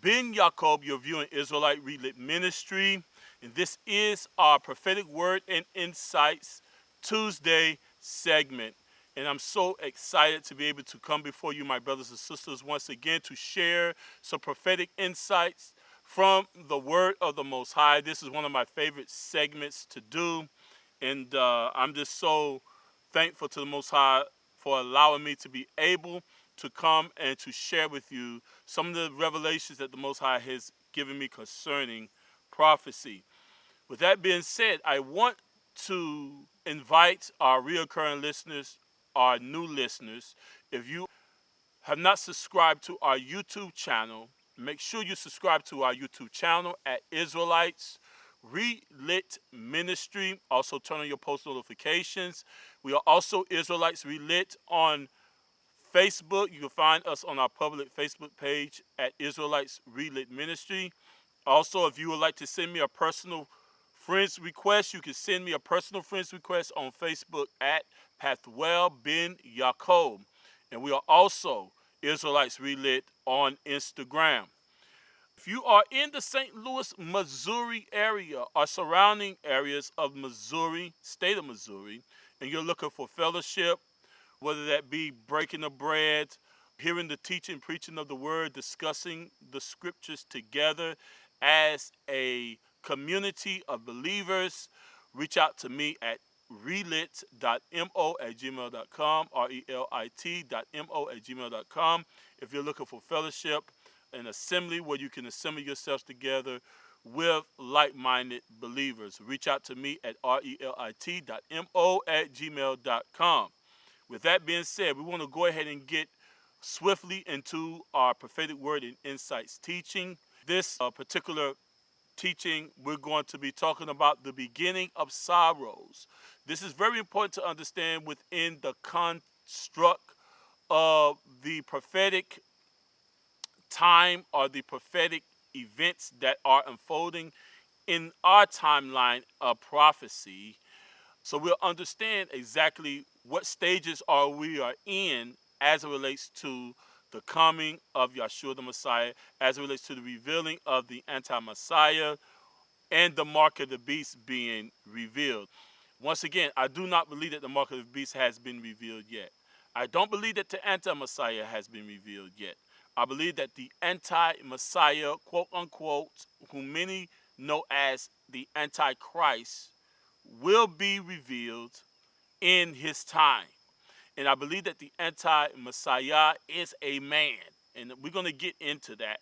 Ben Jacob, you're viewing Israelite Relit Ministry, and this is our Prophetic Word and Insights Tuesday segment. And I'm so excited to be able to come before you, my brothers and sisters, once again to share some prophetic insights from the Word of the Most High. This is one of my favorite segments to do, and I'm just so thankful to the Most High for allowing me to be able to come and to share with you some of the revelations that the Most High has given me concerning prophecy. With that being said, I want to invite our reoccurring listeners, our new listeners, if you have not subscribed to our YouTube channel, make sure you subscribe to our YouTube channel at Israelites Relit Ministry. Also turn on your post notifications. We are also Israelites Relit on Facebook. You can find us on our public Facebook page at Israelites Relit Ministry. Also, if you would like to send me a personal friends request, you can send me a personal friends request on Facebook at Pathwell Ben Yaakov. And we are also Israelites Relit on Instagram. If you are in the St. Louis, Missouri area or surrounding areas of Missouri, state of Missouri, and you're looking for fellowship, whether that be breaking the bread, hearing the teaching, preaching of the word, discussing the scriptures together as a community of believers, reach out to me at relit.mo@gmail.com, relit.mo@gmail.com. If you're looking for fellowship, an assembly where you can assemble yourselves together with like-minded believers, reach out to me at relit.mo@gmail.com. With that being said, we want to go ahead and get swiftly into our prophetic word and insights teaching. This particular teaching, we're going to be talking about the beginning of sorrows. This is very important to understand within the construct of the prophetic time or the prophetic events that are unfolding in our timeline of prophecy. So we'll understand exactly what stages we are in as it relates to the coming of Yahshua the Messiah, as it relates to the revealing of the anti-Messiah and the mark of the beast being revealed. Once again, I do not believe that the mark of the beast has been revealed yet. I don't believe that the anti-Messiah has been revealed yet. I believe that the anti-Messiah, quote unquote, whom many know as the Antichrist, will be revealed in his time. And I believe that the anti-Messiah is a man. And we're going to get into that,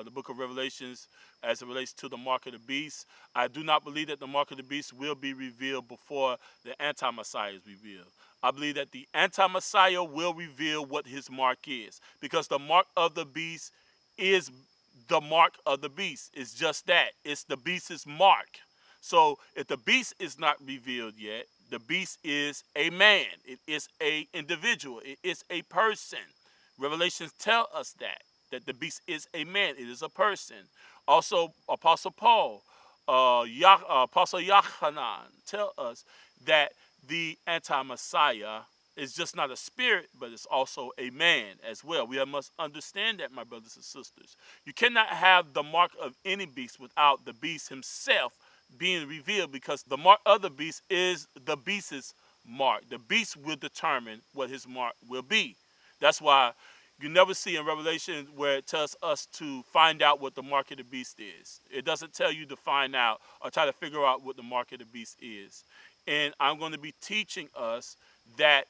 the book of Revelations, as it relates to the mark of the beast. I do not believe that the mark of the beast will be revealed before the anti-Messiah is revealed. I believe that the anti-Messiah will reveal what his mark is, because the mark of the beast is the mark of the beast. It's just that. It's the beast's mark. So if the beast is not revealed yet, the beast is a man. It is a individual. It is a person. Revelations tell us that the beast is a man. It is a person. Also, Apostle Paul, Apostle Yochanan tell us that the anti-Messiah is just not a spirit, but it's also a man as well. We must understand that, my brothers and sisters. You cannot have the mark of any beast without the beast himself being revealed, because the mark of the beast is the beast's mark. The beast will determine what his mark will be. That's why you never see in Revelation where it tells us to find out what the mark of the beast is. It doesn't tell you to find out or try to figure out what the mark of the beast is. And I'm going to be teaching us that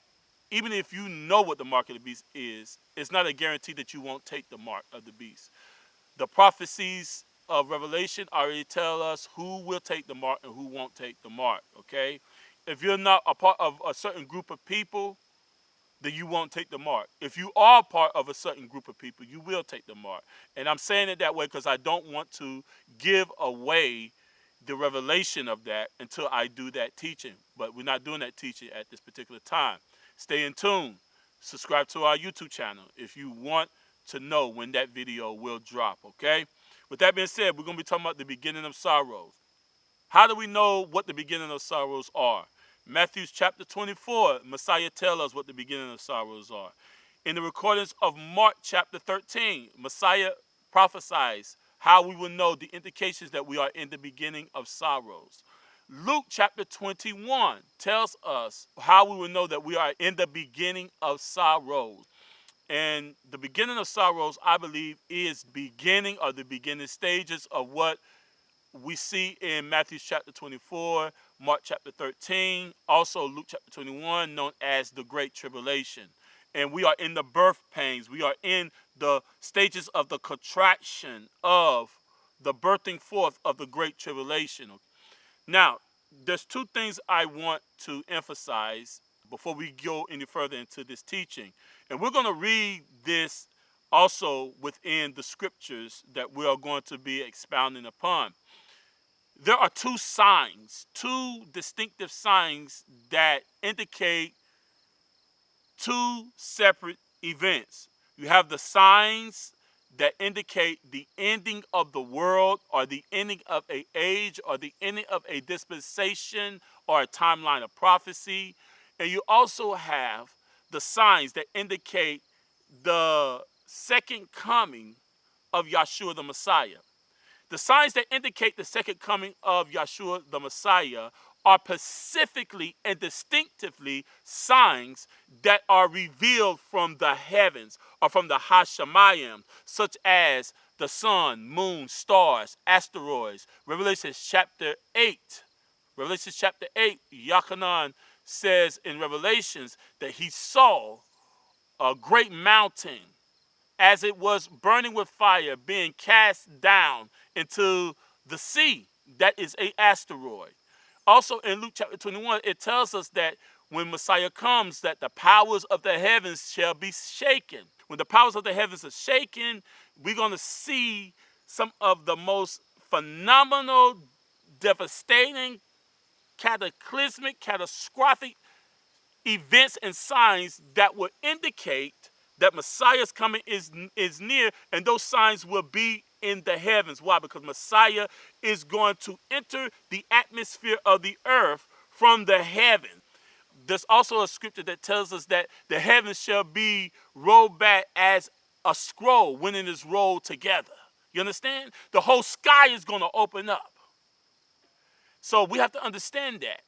even if you know what the mark of the beast is, it's not a guarantee that you won't take the mark of the beast. The prophecies of Revelation already tell us who will take the mark and who won't take the mark, okay? If you're not a part of a certain group of people, then you won't take the mark. If you are part of a certain group of people, you will take the mark. And I'm saying it that way because I don't want to give away the revelation of that until I do that teaching. But we're not doing that teaching at this particular time. Stay in tune. Subscribe to our YouTube channel if you want to know when that video will drop, okay? With that being said, we're going to be talking about the beginning of sorrows. How do we know what the beginning of sorrows are? Matthew chapter 24, Messiah tells us what the beginning of sorrows are. In the recordings of Mark chapter 13, Messiah prophesies how we will know the indications that we are in the beginning of sorrows. Luke chapter 21 tells us how we will know that we are in the beginning of sorrows. And the beginning of sorrows, I believe, is beginning or the beginning stages of what we see in Matthew chapter 24, Mark chapter 13, also Luke chapter 21, known as the Great Tribulation. And we are in the birth pains. We are in the stages of the contraction of the birthing forth of the Great Tribulation. Now, there's two things I want to emphasize before we go any further into this teaching. And we're going to read this also within the scriptures that we are going to be expounding upon. There are two signs, two distinctive signs that indicate two separate events. You have the signs that indicate the ending of the world or the ending of an age or the ending of a dispensation or a timeline of prophecy. And you also have the signs that indicate the second coming of Yahshua the Messiah. The signs that indicate the second coming of Yahshua the Messiah are specifically and distinctively signs that are revealed from the heavens or from the Hashemayim, such as the sun, moon, stars, asteroids. Revelation chapter 8. Revelation chapter 8, Yachanan says in Revelations that he saw a great mountain as it was burning with fire, being cast down into the sea. That is an asteroid. Also in Luke chapter 21, it tells us that when Messiah comes, that the powers of the heavens shall be shaken. When the powers of the heavens are shaken, we're going to see some of the most phenomenal, devastating, cataclysmic, catastrophic events and signs that will indicate that Messiah's coming is near, and those signs will be in the heavens. Why? Because Messiah is going to enter the atmosphere of the earth from the heaven. There's also a scripture that tells us that the heavens shall be rolled back as a scroll when it is rolled together. You understand? The whole sky is going to open up. So we have to understand that.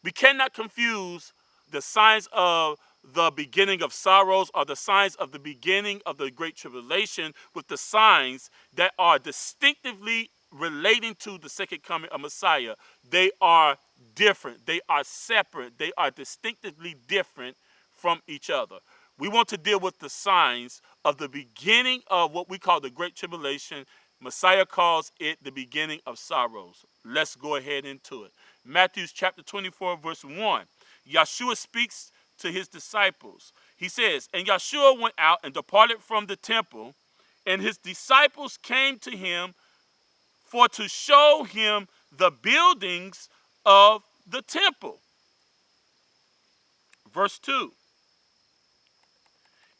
We cannot confuse the signs of the beginning of sorrows or the signs of the beginning of the Great Tribulation with the signs that are distinctively relating to the second coming of Messiah. They are different. They are separate. They are distinctively different from each other. We want to deal with the signs of the beginning of what we call the Great Tribulation. Messiah calls it the beginning of sorrows. Let's go ahead into it. Matthew chapter 24, verse 1. Yahshua speaks to his disciples. He says, and Yahshua went out and departed from the temple, and his disciples came to him for to show him the buildings of the temple. Verse 2.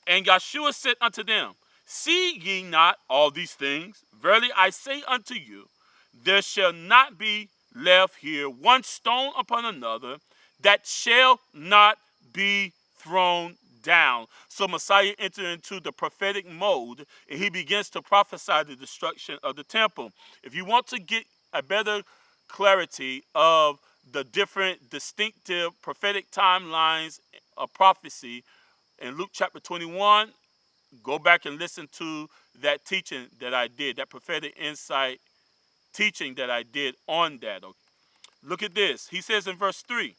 And Yahshua said unto them, see ye not all these things? Verily I say unto you, there shall not be left here one stone upon another that shall not be thrown down. So Messiah entered into the prophetic mode, and he begins to prophesy the destruction of the temple. If you want to get a better clarity of the different distinctive prophetic timelines of prophecy, in Luke chapter 21, go back and listen to that teaching that I did, that prophetic insight teaching that I did on that. Look at this. He says in verse 3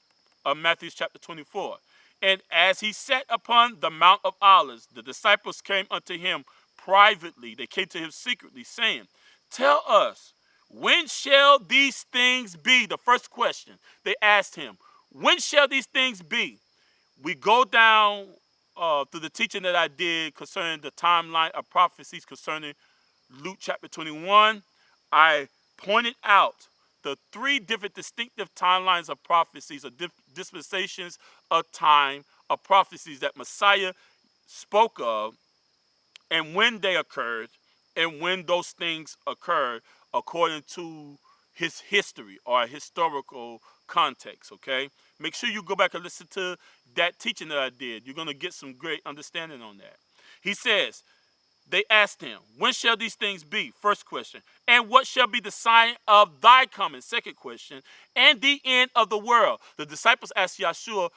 of Matthew chapter 24, and as he sat upon the Mount of Olives, the disciples came unto him privately. They came to him secretly, saying, tell us, when shall these things be? The first question they asked him, when shall these things be? We go down through the teaching that I did concerning the timeline of prophecies concerning Luke chapter 21. I pointed out the three different distinctive timelines of prophecies or dispensations of time of prophecies that Messiah spoke of, and when they occurred, and when those things occurred according to his history or historical context, okay? Make sure you go back and listen to that teaching that I did. You're going to get some great understanding on that. He says, They asked him, when shall these things be? First question. And what shall be the sign of thy coming? Second question. And the end of the world. The disciples asked Yahshua,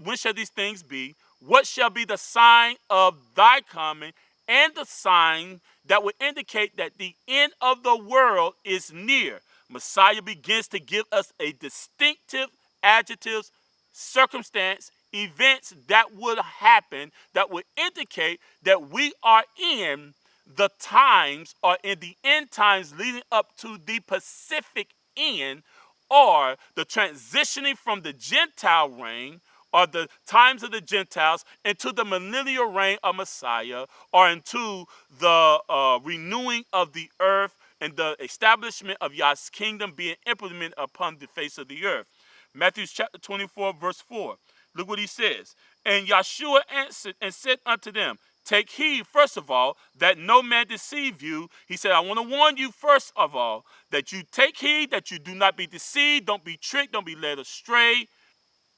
when shall these things be? What shall be the sign of thy coming? And the sign that would indicate that the end of the world is near. Messiah begins to give us a distinctive adjectives, circumstance, events that would happen that would indicate that we are in the times or in the end times leading up to the Pacific end, or the transitioning from the Gentile reign or the times of the Gentiles into the millennial reign of Messiah, or into the renewing of the earth and the establishment of Yah's kingdom being implemented upon the face of the earth. Matthew chapter 24, verse 4. Look what he says. And Yahshua answered and said unto them, take heed, first of all, that no man deceive you. He said, I want to warn you, first of all, that you take heed, that you do not be deceived, don't be tricked, don't be led astray.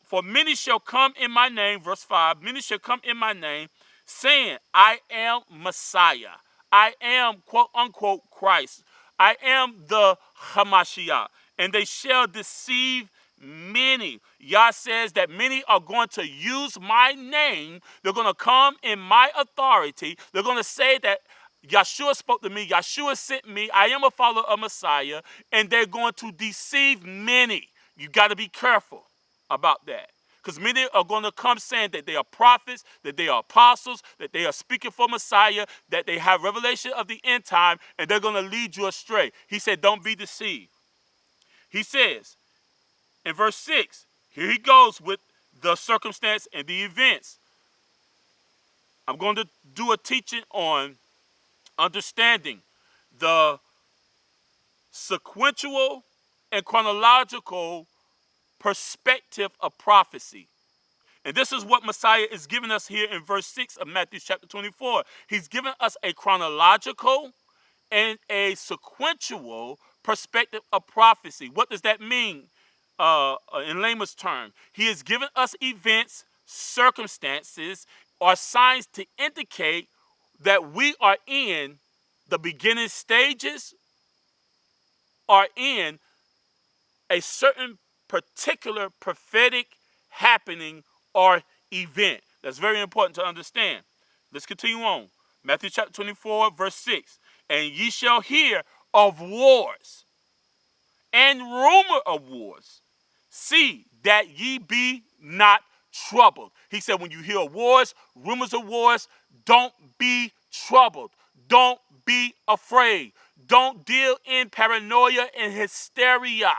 For many shall come in my name, verse 5, many shall come in my name, saying, I am Messiah. I am, quote unquote, Christ. I am the Hamashiach. And they shall deceive many. Yah says that many are going to use my name. They're going to come in my authority. They're going to say that Yahshua spoke to me. Yahshua sent me. I am a follower of Messiah. And they're going to deceive many. You got to be careful about that. Because many are going to come saying that they are prophets, that they are apostles, that they are speaking for Messiah, that they have revelation of the end time, and they're going to lead you astray. He said, don't be deceived. He says, in verse 6, here he goes with the circumstance and the events. I'm going to do a teaching on understanding the sequential and chronological perspective of prophecy. And this is what Messiah is giving us here in verse 6 of Matthew chapter 24. He's given us a chronological and a sequential perspective of prophecy. What does that mean in layman's term? He has given us events, circumstances, or signs to indicate that we are in the beginning stages or in a certain particular prophetic happening or event. That's very important to understand. Let's continue on. Matthew chapter 24, verse 6. And ye shall hear of wars and rumor of wars. See that ye be not troubled. He said, when you hear wars, rumors of wars, don't be troubled. Don't be afraid. Don't deal in paranoia and hysteria.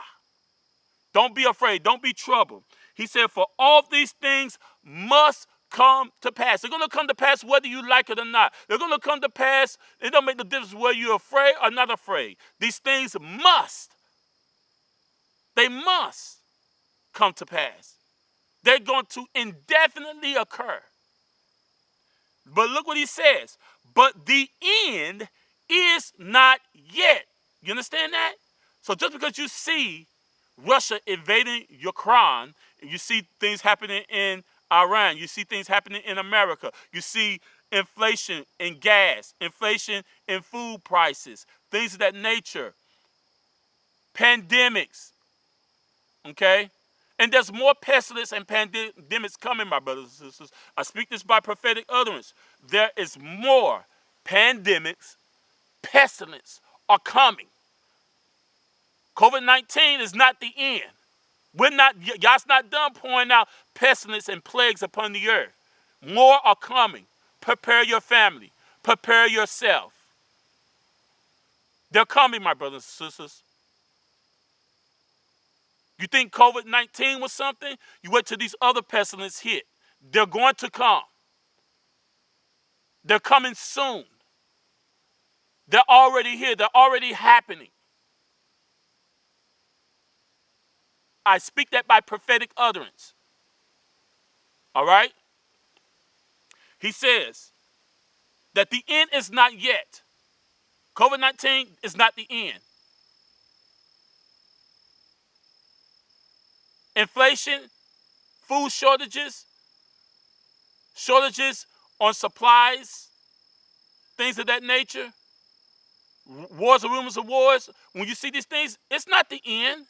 Don't be afraid. Don't be troubled. He said, for all these things must come to pass. They're going to come to pass whether you like it or not. They're going to come to pass. It don't make the difference whether you're afraid or not afraid. These things must. They must come to pass. They're going to indefinitely occur. But look what he says. But the end is not yet. You understand that? So just because you see Russia invading Ukraine, you see things happening in Iran, you see things happening in America, you see inflation in gas, inflation in food prices, things of that nature, pandemics, okay? And there's more pestilence and pandemics coming, my brothers and sisters. I speak this by prophetic utterance. There is more pandemics, pestilence are coming. COVID-19 is not the end. God's not done pouring out pestilence and plagues upon the earth. More are coming. Prepare your family. Prepare yourself. They're coming, my brothers and sisters. You think COVID-19 was something? You wait till these other pestilence hit. They're going to come. They're coming soon. They're already here. They're already happening. I speak that by prophetic utterance. All right? He says that the end is not yet. COVID-19 is not the end. Inflation, food shortages on supplies, things of that nature, wars and rumors of wars, when you see these things, it's not the end.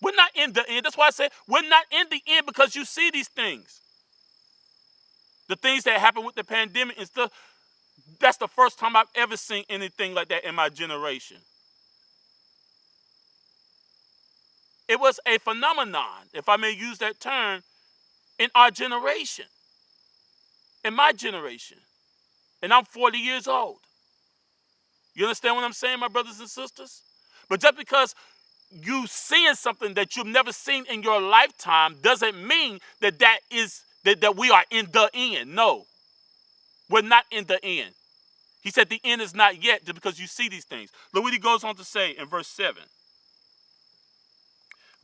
We're not in the end. That's why I say we're not in the end, because you see these things. The things that happened with the pandemic and stuff, that's the first time I've ever seen anything like that in my generation. It was a phenomenon, if I may use that term, in our generation, in my generation. And I'm 40 years old. You understand what I'm saying, my brothers and sisters? But just because you seeing something that you've never seen in your lifetime doesn't mean that that we are in the end. No, we're not in the end. He said the end is not yet, just because you see these things. Look what he goes on to say in verse 7.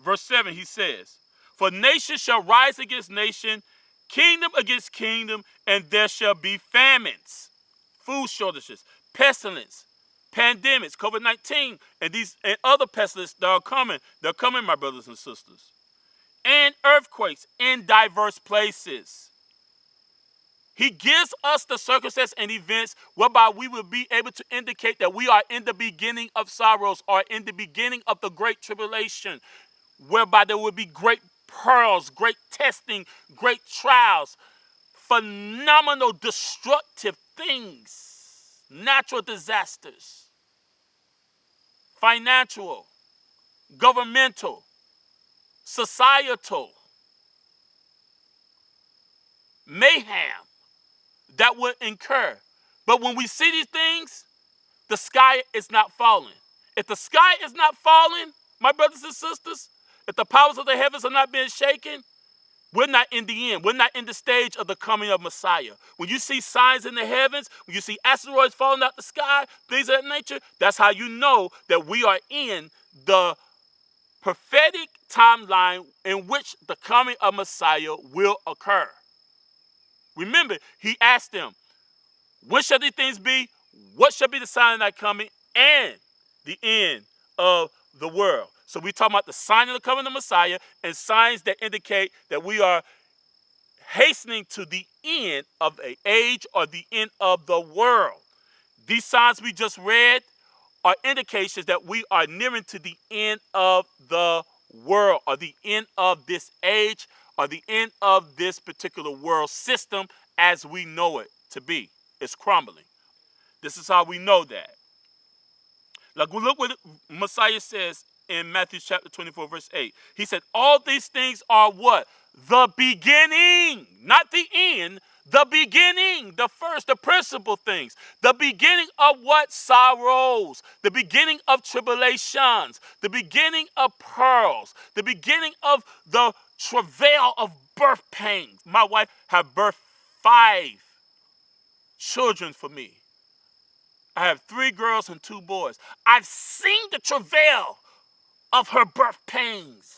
Verse 7, he says, "For nation shall rise against nation, kingdom against kingdom, and there shall be famines, food shortages, pestilence, pandemics, COVID-19, and other pestilence that are coming. They're coming, my brothers and sisters. And earthquakes in diverse places." He gives us the circumstances and events whereby we will be able to indicate that we are in the beginning of sorrows, or in the beginning of the great tribulation, whereby there will be great perils, great testing, great trials, phenomenal destructive things, natural disasters, financial, governmental, societal, mayhem that will incur. But when we see these things, the sky is not falling. If the sky is not falling, my brothers and sisters, if the powers of the heavens are not being shaken, we're not in the end. We're not in the stage of the coming of Messiah. When you see signs in the heavens, when you see asteroids falling out the sky, things of that nature, that's how you know that we are in the prophetic timeline in which the coming of Messiah will occur. Remember, he asked them, when shall these things be? What shall be the sign of thy coming and the end of the world? So we talk about the sign of the coming of Messiah and signs that indicate that we are hastening to the end of an age or the end of the world. These signs we just read are indications that we are nearing to the end of the world, or the end of this age, or the end of this particular world system as we know it to be. It's crumbling. This is how we know that. Like, look what Messiah says in Matthew chapter 24, verse 8. He said, all these things are what? The beginning, not the end. The beginning, the first, the principal things. The beginning of what? Sorrows. The beginning of tribulations. The beginning of pearls. The beginning of the travail of birth pains. My wife had birthed 5 children for me. I have 3 girls and 2 boys. I've seen the travail of her birth pains.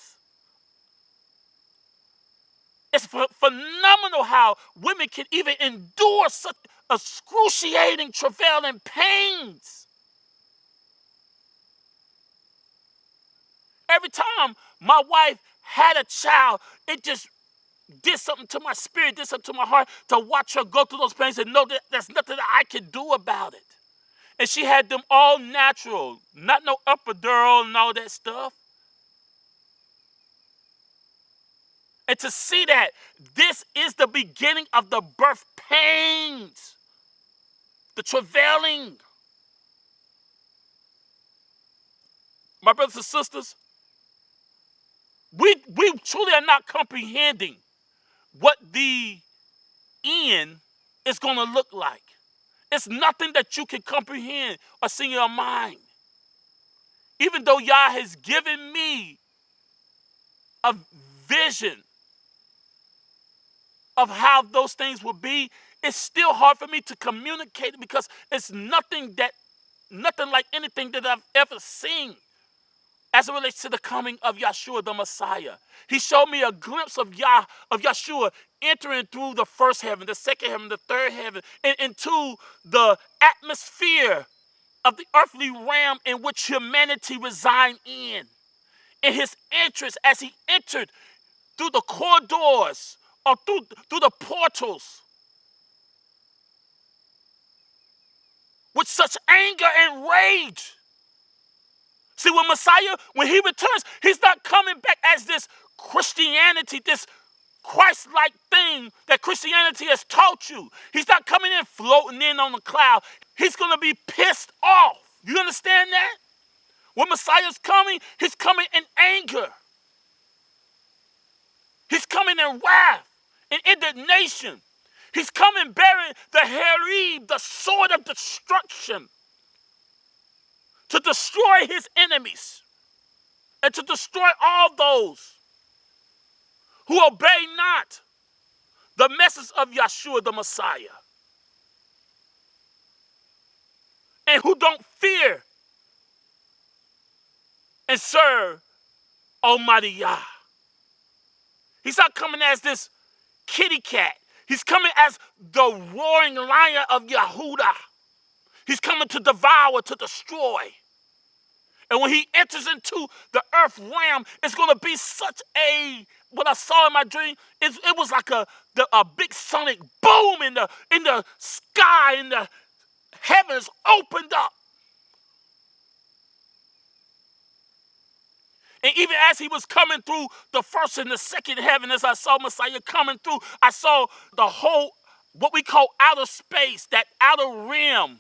It's phenomenal how women can even endure such excruciating travail and pains. Every time my wife had a child, it just did something to my spirit, did something to my heart, to watch her go through those pains and know that there's nothing that I can do about it. And she had them all natural, not no epidural and all that stuff. And to see that this is the beginning of the birth pains, the travailing. My brothers and sisters, we truly are not comprehending what the end is going to look like. It's nothing that you can comprehend or see in your mind. Even though Yah has given me a vision of how those things will be, it's still hard for me to communicate, because it's nothing like anything that I've ever seen as it relates to the coming of Yahshua the Messiah. He showed me a glimpse of Yahshua entering through the first heaven, the second heaven, the third heaven, and into the atmosphere of the earthly realm in which humanity reside in. And his entrance, as he entered through the corridors or through the portals with such anger and rage. See, when Messiah, when he returns, he's not coming back as this Christianity, this Christ-like thing that Christianity has taught you. He's not coming in floating in on the cloud. He's going to be pissed off. You understand that? When Messiah's coming, he's coming in anger. He's coming in wrath, in indignation. He's coming bearing the herib, the sword of destruction, to destroy his enemies and to destroy all those who obey not the message of Yahshua the Messiah and who don't fear and serve Almighty Yah. He's not coming as this kitty cat. He's coming as the roaring lion of Yehudah. He's coming to devour, to destroy. And when he enters into the earth realm, it's going to be such a, what I saw in my dream, it was like a big sonic boom in the sky, and the heavens opened up. And even as he was coming through the first and the second heaven, as I saw Messiah coming through, I saw the whole, what we call outer space, that outer realm,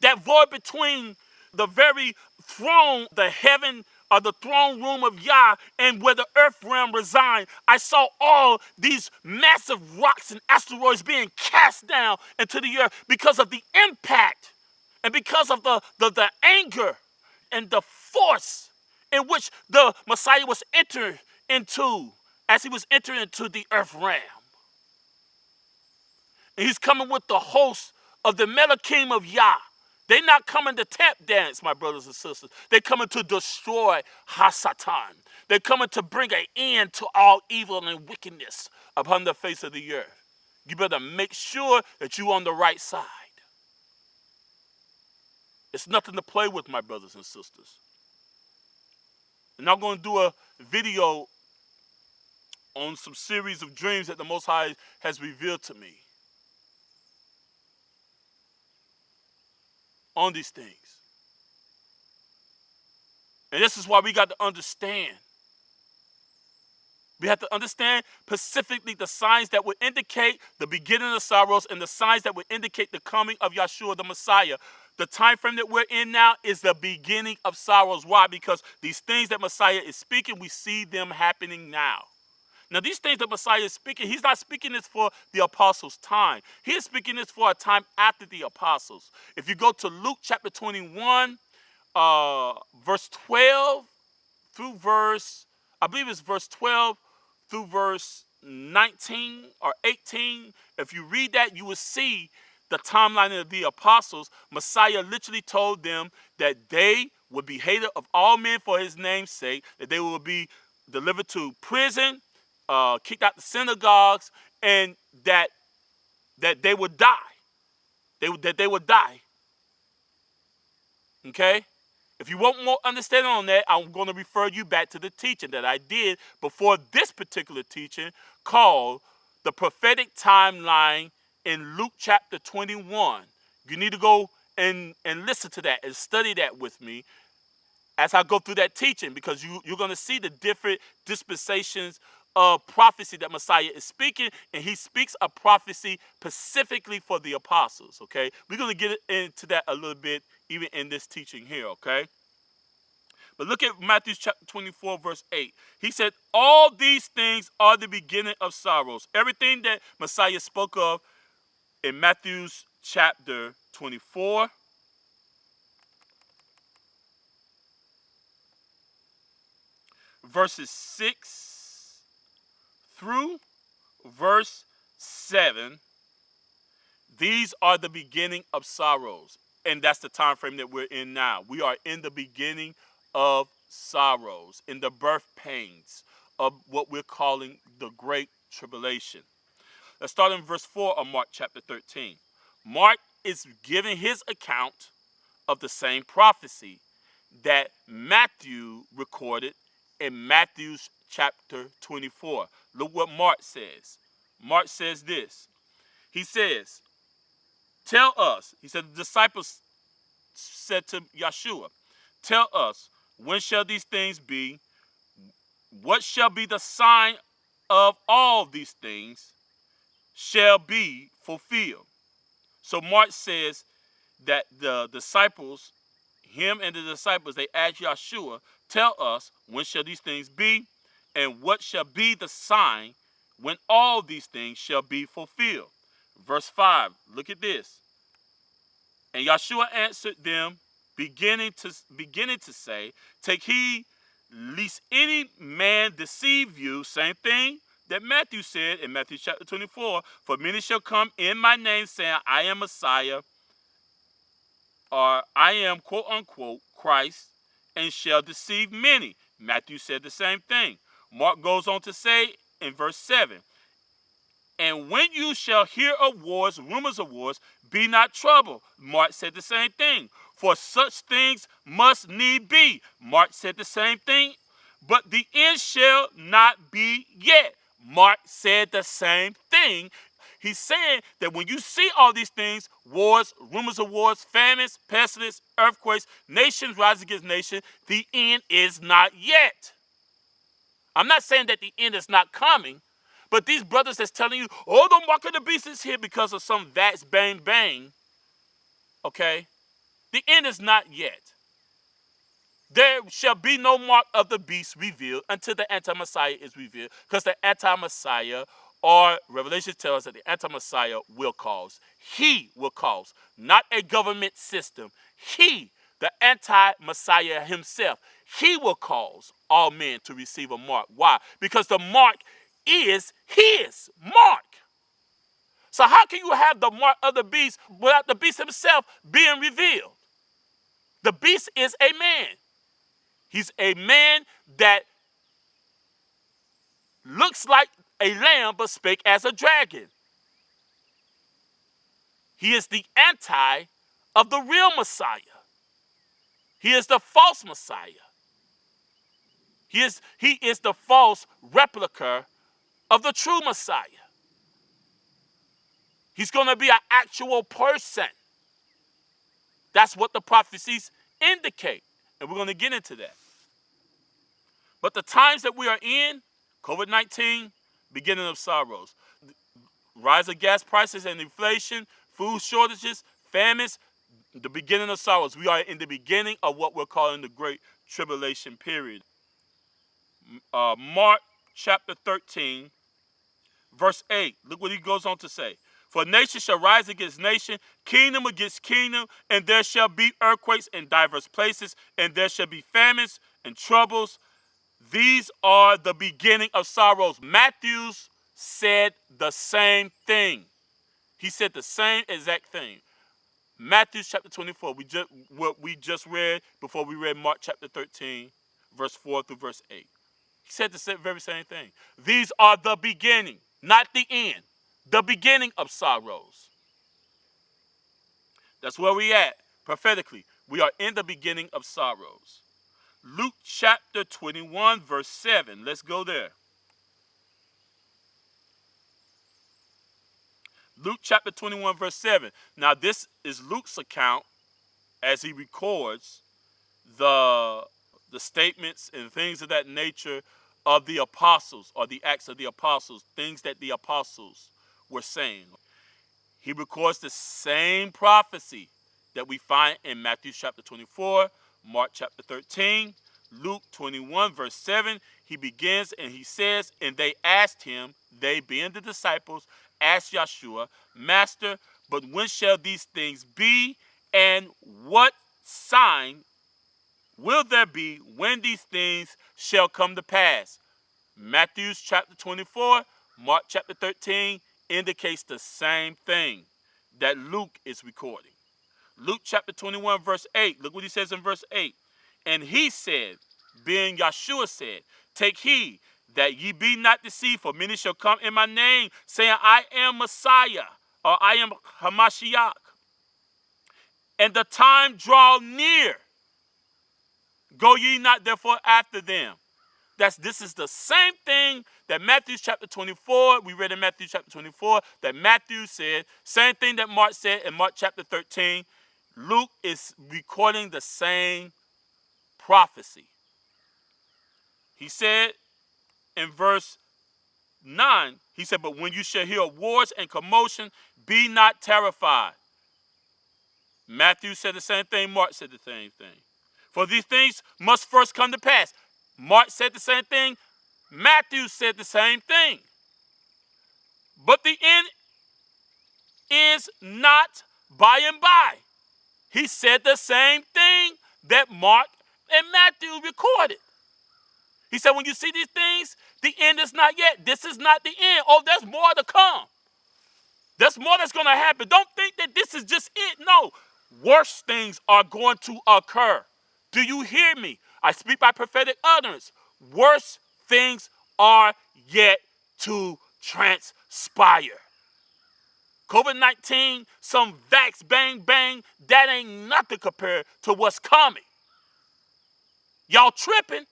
that void between the very throne, the heaven, or the throne room of Yah, and where the earth realm resides. I saw all these massive rocks and asteroids being cast down into the earth because of the impact and because of the anger and the force in which the Messiah was entering into as he was entering into the earth realm. And he's coming with the host of the Melachim of Yah. They're not coming to tap dance, my brothers and sisters. They're coming to destroy Hasatan. They're coming to bring an end to all evil and wickedness upon the face of the earth. You better make sure that you're on the right side. It's nothing to play with, my brothers and sisters. And I'm going to do a video on some series of dreams that the Most High has revealed to me on these things. And this is why we got to understand. We have to understand specifically the signs that would indicate the beginning of sorrows and the signs that would indicate the coming of Yahshua the Messiah. The time frame that we're in now is the beginning of sorrows. Why? Because these things that Messiah is speaking, we see them happening now. Now, these things that Messiah is speaking, he's not speaking this for the apostles' time. He is speaking this for a time after the apostles. If you go to Luke chapter 21, verse 12 through verse, I believe it's verse 12 through verse 19 or 18. If you read that, you will see the timeline of the apostles. Messiah literally told them that they would be hated of all men for his name's sake, that they would be delivered to prison, kicked out the synagogues, and that they would die. That they would die. Okay? If you want more understanding on that, I'm going to refer you back to the teaching that I did before this particular teaching called the Prophetic Timeline in Luke chapter 21. You need to go and listen to that and study that with me as I go through that teaching, because you're going to see the different dispensations of prophecy that Messiah is speaking, and he speaks a prophecy specifically for the apostles, okay? We're going to get into that a little bit even in this teaching here, okay? But look at Matthew chapter 24, verse 8. He said, all these things are the beginning of sorrows. Everything that Messiah spoke of in Matthew's chapter 24, verses 6 through verse 7, these are the beginning of sorrows. And that's the time frame that we're in now. We are in the beginning of sorrows, in the birth pains of what we're calling the Great Tribulation. Let's start in verse 4 of Mark chapter 13. Mark is giving his account of the same prophecy that Matthew recorded in Matthew's chapter 24. Look what Mark says. Mark says this. He says, tell us. He said, the disciples said to Yahshua, tell us, when shall these things be? What shall be the sign of all these things shall be fulfilled? So Mark says that the disciples, him and the disciples, they asked Yahshua, tell us, when shall these things be? And what shall be the sign when all these things shall be fulfilled? Verse 5, look at this. And Yahshua answered them, beginning to say, take heed lest any man deceive you. Same thing that Matthew said in Matthew chapter 24. For many shall come in my name, saying, I am Messiah, or I am, quote unquote, Christ, and shall deceive many. Matthew said the same thing. Mark goes on to say in verse 7, and when you shall hear of wars, rumors of wars, be not troubled. Mark said the same thing. For such things must need be. Mark said the same thing. But the end shall not be yet. Mark said the same thing. He's saying that when you see all these things, wars, rumors of wars, famines, pestilence, earthquakes, nations rise against nation, the end is not yet. I'm not saying that the end is not coming. But these brothers that's telling you, oh, the mark of the beast is here because of some vats bang bang, okay? The end is not yet. There shall be no mark of the beast revealed until the anti-Messiah is revealed, because the anti-Messiah, or Revelation tells us that the anti-Messiah will cause. He will cause, not a government system. He, the anti-Messiah himself, he will cause all men to receive a mark. Why? Because the mark is his mark. So how can you have the mark of the beast without the beast himself being revealed? The beast is a man. He's a man that looks like a lamb but spake as a dragon. He is the anti of the real Messiah. He is the false Messiah. He is the false replica of the true Messiah. He's going to be an actual person. That's what the prophecies indicate. And we're going to get into that. But the times that we are in, COVID-19, beginning of sorrows. Rise of gas prices and inflation, food shortages, famines, the beginning of sorrows. We are in the beginning of what we're calling the Great Tribulation period. Mark chapter 13, verse 8. Look what he goes on to say. For nation shall rise against nation, kingdom against kingdom, and there shall be earthquakes in diverse places, and there shall be famines and troubles. These are the beginning of sorrows. Matthew said the same thing. He said the same exact thing. Matthew chapter 24, what we just read before we read Mark chapter 13, verse 4 through verse 8. He said the very same thing. These are the beginning, not the end. The beginning of sorrows. That's where we at prophetically. We are in the beginning of sorrows. Luke chapter 21, verse 7. Let's go there. Luke chapter 21, verse 7. Now, this is Luke's account as he records the statements and things of that nature of the apostles, or the acts of the apostles, things that the apostles were saying. He records the same prophecy that we find in Matthew chapter 24, Mark chapter 13, Luke 21, verse 7. He begins and he says, and they asked him, they being the disciples, asked Yahshua, Master, but when shall these things be, and what sign will there be when these things shall come to pass? Matthew chapter 24, Mark chapter 13 indicates the same thing that Luke is recording. Luke chapter 21, verse 8. Look what he says in verse 8. And he said, being Yahshua said, take heed that ye be not deceived, for many shall come in my name, saying, I am Messiah, or I am Hamashiach. And the time draw near. Go ye not therefore after them. This is the same thing that Matthew chapter 24, we read in Matthew chapter 24, that Matthew said, same thing that Mark said in Mark chapter 13. Luke is recording the same prophecy. He said in verse 9, he said, but when you shall hear wars and commotion, be not terrified. Matthew said the same thing. Mark said the same thing. For these things must first come to pass. Mark said the same thing. Matthew said the same thing. But the end is not by and by. He said the same thing that Mark and Matthew recorded. He said, when you see these things, the end is not yet. This is not the end. Oh, there's more to come. There's more that's going to happen. Don't think that this is just it. No, worse things are going to occur. Do you hear me? I speak by prophetic utterance. Worse things are yet to transpire. COVID-19, some vax, bang, bang, that ain't nothing compared to what's coming. Y'all tripping.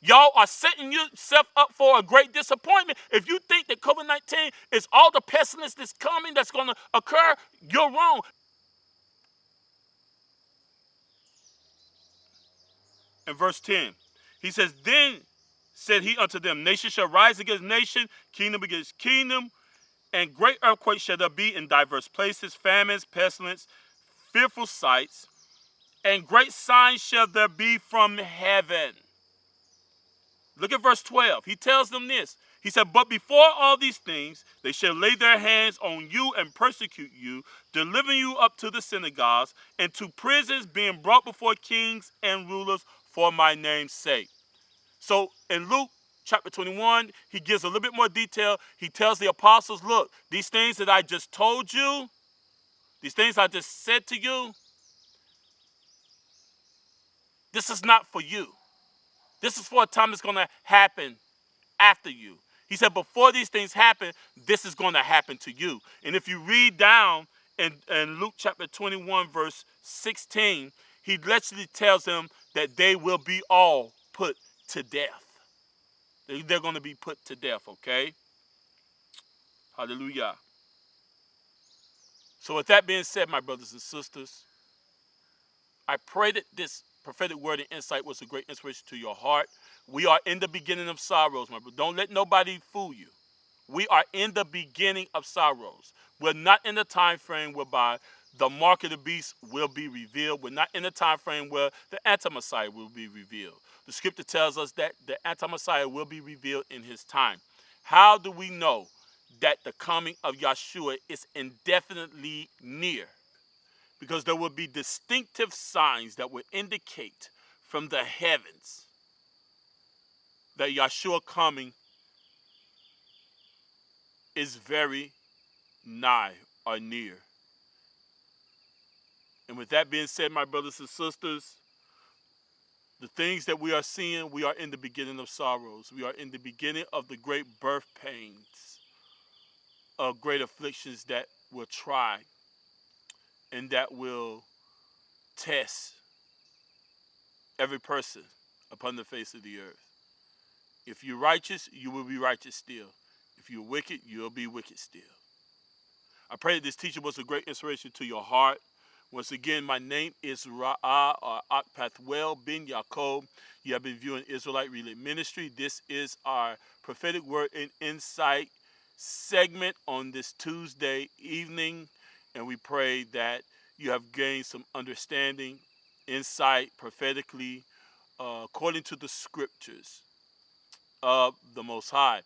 Y'all are setting yourself up for a great disappointment. If you think that COVID-19 is all the pestilence that's coming, that's going to occur, you're wrong. In verse 10, he says, then said he unto them, nation shall rise against nation, kingdom against kingdom, and great earthquakes shall there be in diverse places, famines, pestilence, fearful sights, and great signs shall there be from heaven. Look at verse 12. He tells them this. He said, but before all these things, they shall lay their hands on you and persecute you, delivering you up to the synagogues and to prisons, being brought before kings and rulers for my name's sake. So in Luke chapter 21, he gives a little bit more detail. He tells the apostles, look, these things that I just told you, these things I just said to you, this is not for you. This is for a time that's going to happen after you. He said, before these things happen, this is going to happen to you. And if you read down in Luke chapter 21, verse 16, he literally tells them that they will be all put to death. They're going to be put to death, okay? Hallelujah. So with that being said, my brothers and sisters, I pray that this prophetic word and insight was a great inspiration to your heart. We are in the beginning of sorrows, my brother. Don't let nobody fool you. We are in the beginning of sorrows. We're not in the time frame whereby the mark of the beast will be revealed. We're not in the time frame where the anti-Messiah will be revealed. The scripture tells us that the anti-Messiah will be revealed in his time. How do we know that the coming of Yahshua is indefinitely near? Because there will be distinctive signs that will indicate from the heavens that Yahshua coming is very nigh or near. And with that being said, my brothers and sisters, the things that we are seeing, we are in the beginning of sorrows. We are in the beginning of the great birth pains of great afflictions that will try and that will test every person upon the face of the earth. If you're righteous, you will be righteous still. If you're wicked, you'll be wicked still. I pray that this teaching was a great inspiration to your heart. Once again, my name is Ra'ah or Akpathwell bin Yaakov. You have been viewing Israelite Relay Ministry. This is our prophetic word and insight segment on this Tuesday evening. And we pray that you have gained some understanding, insight prophetically, according to the scriptures of the Most High.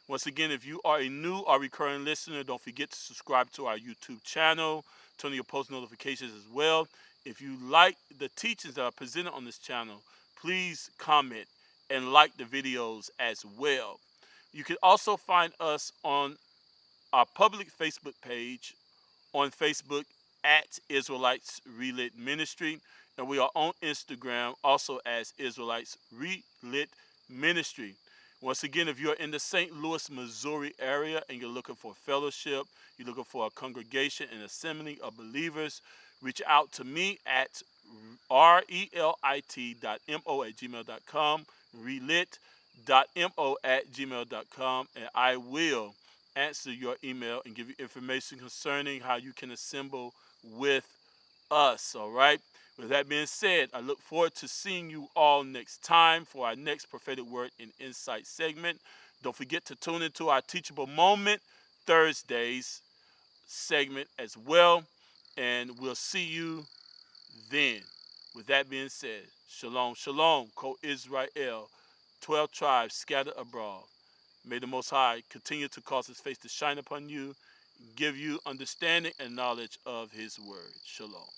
Once again, if you are a new or recurring listener, don't forget to subscribe to our YouTube channel. Turn on your post notifications as well. If you like the teachings that are presented on this channel, please comment and like the videos as well. You can also find us on our public Facebook page on Facebook at Israelites Relit Ministry. And we are on Instagram also as Israelites Relit Ministry. Once again, if you're in the St. Louis, Missouri area and you're looking for fellowship, you're looking for a congregation and assembly of believers, reach out to me at relit.mo@gmail.com, relit.mo@gmail.com, and I will answer your email and give you information concerning how you can assemble with us. All right. With that being said, I look forward to seeing you all next time for our next prophetic word and insight segment. Don't forget to tune into our Teachable Moment Thursdays segment as well, and we'll see you then. With that being said, shalom, shalom, co-Israel, 12 tribes scattered abroad. May the Most High continue to cause his face to shine upon you, give you understanding and knowledge of his word. Shalom.